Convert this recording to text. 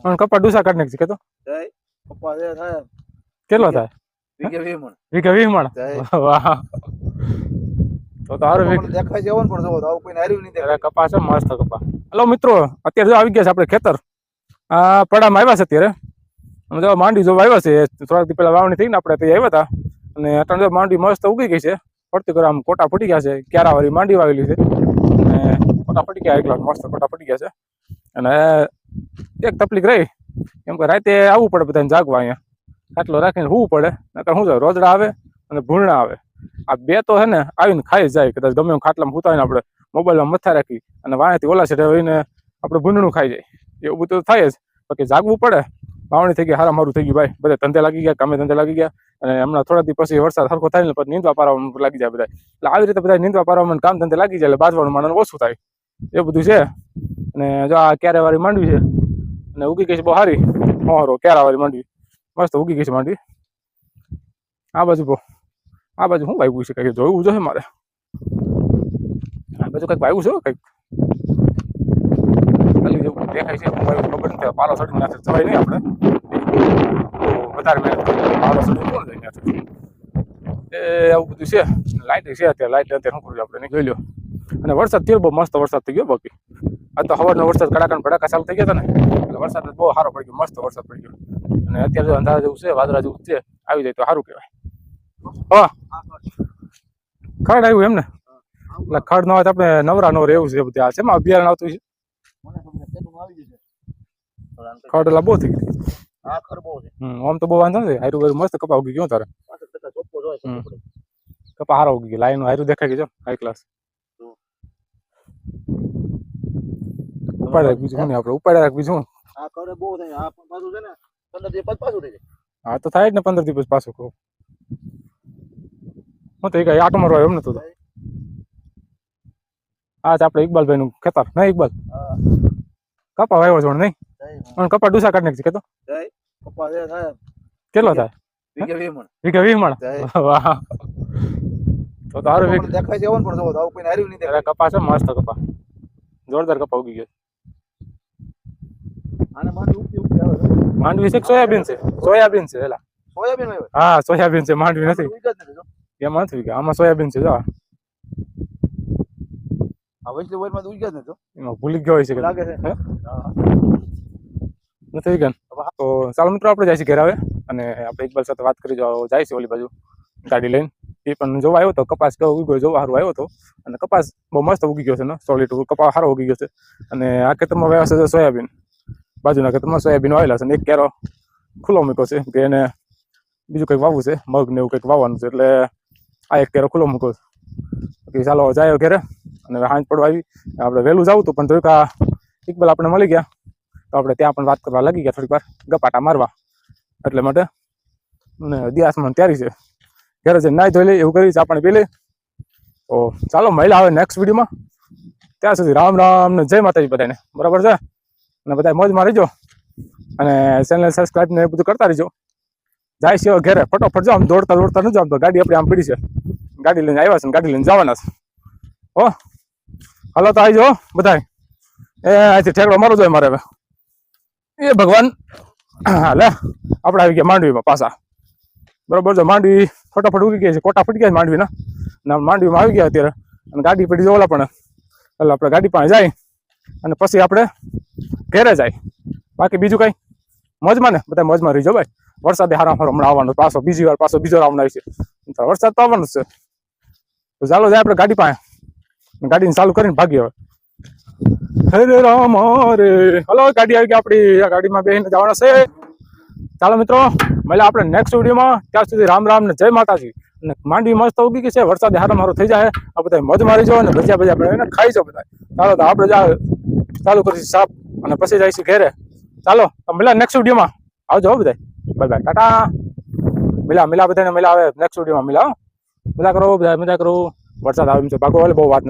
પણ કપા ડુસા કાઢ નાખી કે તો કપા જે થાય કેટલો થાય વીઘે 20 મણ. વીઘે 20 મણ વાહ તો તારું દેખાય જેવો ને પણ જો આવું કોઈ હાર્યું નહીં દેખાય. કપા છે મસ્ત કપા. હલો મિત્રો અત્યારે જો આવી ગયા છે આપણે ખેતર આ પડામાં આવ્યા છે અત્યારે અમે જો માંડી જો આવ્યા છે થોડાક દી પહેલા વાવણી થઈ ને આપણે ત્યાં આવ્યા હતા અને અત્યારે જો માંડી મસ્ત ઉગી ગઈ છે ફરતી કરો આમ કોટા ફૂટી ગયા છે ક્યારાવાળી માંડી વાવેલી છે અને કોટા ફૂટી ગયા એકલા મસ્ત કોટા ફૂટી ગયા છે અને એક તકલીફ રહી કેમ કે રાતે આવવું પડે બધાને જાગવા અહીંયા ખાટલો રાખીને હોવું પડે નકર શું છે રોજડા આવે અને ભૂંડા આવે આ બે તો છે ને આવીને ખાઈ જાય કદાચ ગમે એમ ખાટલામાં હુતાવીને આપણે મોબાઈલમાં મથા રાખી અને વાંયથી ઓલા છે હોઈને આપણે ભૂંડનું ખાઈ જાય એવું બધું થાય જ બાકી જાગવું પડે વાવણી થઈ ગઈ હારા મારું થઈ ગયું ભાઈ બધા ધંધે લાગી ગયા કામે ધંધે લાગી ગયા અને હમણાં થોડા દિવસ પછી વરસાદ સરખો થાય ને પછી નીંદવા પારવામાં લાગી જાય બધા એટલે આવી રીતે બધા નીંદવા પારવામાં કામ ધંધે લાગી જાય એટલે બાજવાનું માણસ ઓછું થાય એ બધું છે અને જો આ ક્યારે વાળી માંડવી છે અને ઉગી ગઈ છે બહુ સારી મોહરો ક્યારે વાળી માંડવી મસ્ત ઉગી ગઈ છે માંડવી આ બાજુ શું વાવ્યું છે કંઈક જોયું છે મારે આ બાજુ કંઈક વાવ્યું છે કંઈક ખાલી જેવું દેખાય છે ખબર નથી પારો ચડી નાખે જવાય નહીં આપણે વધારે મહેનત પારો ચડી કોણ જાય એ આવું બધું છે લાઇટ છે અત્યારે લાઇટ અત્યારે શું કરવું આપણે નહીં જોઈ લો અને વરસાદ થયો બહુ મસ્ત વરસાદ થઈ ગયો બાકી આ તો સવારનો વરસાદ કડાકા ભડાકા ચાલુ થઈ ગયા હતા ને એટલે વરસાદ બહુ સારો પડી ગયો મસ્ત વરસાદ પડી ગયો અને અત્યારે જો અંધારા જેવું છે વાદળા જેવું છે આવી જાય તો સારું કહેવાય હા ખડ આવ્યું એમ ને એટલે ખડ ન હોય તો આપણે નવરા નવરા એવું છે બધું આ છે એમાં અભિયારણ આવતું છે ખડ એટલે બહુ થઈ ગઈ આમ તો બહુ વાંધો નથી હારું મસ્ત કપા ઉગી ગયો તારે કપા હારો ઉગી ગયો લાઈન હારું દેખાય ગયો હાઈ ક્લાસ ઉપાડે બીજું શું આપણે ઉપાડે બીજું હા તો થાય જ ને 15 દિવસ પાછું કહું હું તો એ આટો મારવા એમ નતું હા આપણે ઇકબાલભાઈ નું ખેતર નહીં ઇકબાલ કપા વાવ્યો છો નહીં પણ કપા ડુસા કાઢ નાખી કે તો કેટલો થાય વીઘે 20 મણ વાહ તો તારું દેખાય જેવો ને પણ જો આવું કોઈ હાર્યું નહીં દેખાય. કપા છે મસ્ત કપા જોરદાર કપા ઉગી ગયો માંડવી છે સોયાબીન છે એલા હા સોયાબીન છે માંડવી નથી એમાં નથી કે આમાં સોયાબીન છે જો એમાં ભૂલી ગયો હોય છે નથી ગન તો ચાલો મિત્રો આપણે જાય છે ઘેર આવે અને આપણે ઇકબાલ સાથે વાત કરી જાય છે ઓલી બાજુ ગાડી લઈને એ પણ જોવા આવ્યો હતો કપાસ કેવો ઉગ્યો જોવા સારું આવ્યો હતો અને કપાસ બહુ મસ્ત ઉગી ગયો છે ને સોલિડ કપાસ સારો ઉગી ગયો છે અને આ ખેતરમાં વાવ્યા છે સોયાબીન બાજુના ખેતરમાં સોયાબીન વાવેલા છે અને એક કેરો ખુલ્લો મૂક્યો છે કે એને બીજું કંઈક વાવવું છે મગ ને એવું કંઈક વાવવાનું છે એટલે આ એક કેરો ખુલ્લો મૂક્યો છે ચાલો જાય ઘેરે અને હાંજ પડવા આવી આપણે વહેલું જવું હતું પણ જોયું કે ઇકબાલ આપણે મળી ગયા તો આપણે ત્યાં પણ વાત કરવા લાગી ગયા થોડીક વાર ગપાટા મારવા એટલે માટે અને દિયાસમાં તૈયારી છે ઘરે છે નાઈ ધોઈ લે એવું કરી આપણે પી લે તો ચાલો મળ્યા આવે નેક્સ્ટ વિડીયોમાં ત્યાં સુધી રામ રામ ને જય માતાજી બધાને બરાબર છે અને બધા મોજમાં રહીજો અને ચેનલ સબસ્ક્રાઈબ ને એ બધું કરતા રહીજો જાય છે ઘરે ફટોફટ જાઓ આમ દોડતા નથી જાવ તો ગાડી આપણી આમ પડી છે ગાડી લઈને આવ્યા છે ગાડી લઈને જવાના છે હો હાલો તો આવી જાઓ બધા એ અહીંથી ઠેકડો મારો જોઈએ મારે હવે એ ભગવાન હા લે આપણે આવી ગયા માંડવીમાં પાછા બરાબર છે માંડવી ફટાફટ ઉગી ગયા છે કોટા ફૂટી ગયા માંડવીના અને માંડવીમાં આવી ગયા અત્યારે અને ગાડી પડી જોલા પણ એટલે આપણે ગાડી પાસે જાય અને પછી આપણે ઘેરે જાય બાકી બીજું કંઈ મોજમાં ને બધા મોજમાં રહીજો ભાઈ વરસાદે હારા હમણાં આવવાનો પાછો બીજો રાઉન્ડ આવી છે વરસાદ તો આવવાનો છે તો ચાલો જાય આપણે ગાડી પાસે ગાડીને ચાલુ કરીને ભાગીએ હવે હરે રામ રે હલો ગાડી આવી ગઈ આપણી આ ગાડીમાં બેસીને જવાના છે ચાલો મિત્રો મળ્યા આપણે નેક્સ્ટ વિડીયોમાં ત્યાં સુધી રામ રામ ને જય માતાજી અને માંડવી મસ્ત ઉગી ગઈ છે વરસાદે હારો મારો થઈ જાય આ બધા મોજ મારી જાઓ અને ભજીયા બનાવીને ખાઈ જાઓ બધા ચાલો તો આપણે ચાલુ કરીશું સાપ અને પછી જઈશું ઘેરે ચાલો મળ્યા નેક્સ્ટ વિડીયોમાં આવજો બધા બાય બાય ટાટા મિલા બધાને મિલા આવે નેક્સ્ટ વિડીયોમાં મિલા મજા કરો બધા મજા કરો વરસાદ આવે છે ભાગો બહુ વાત નથી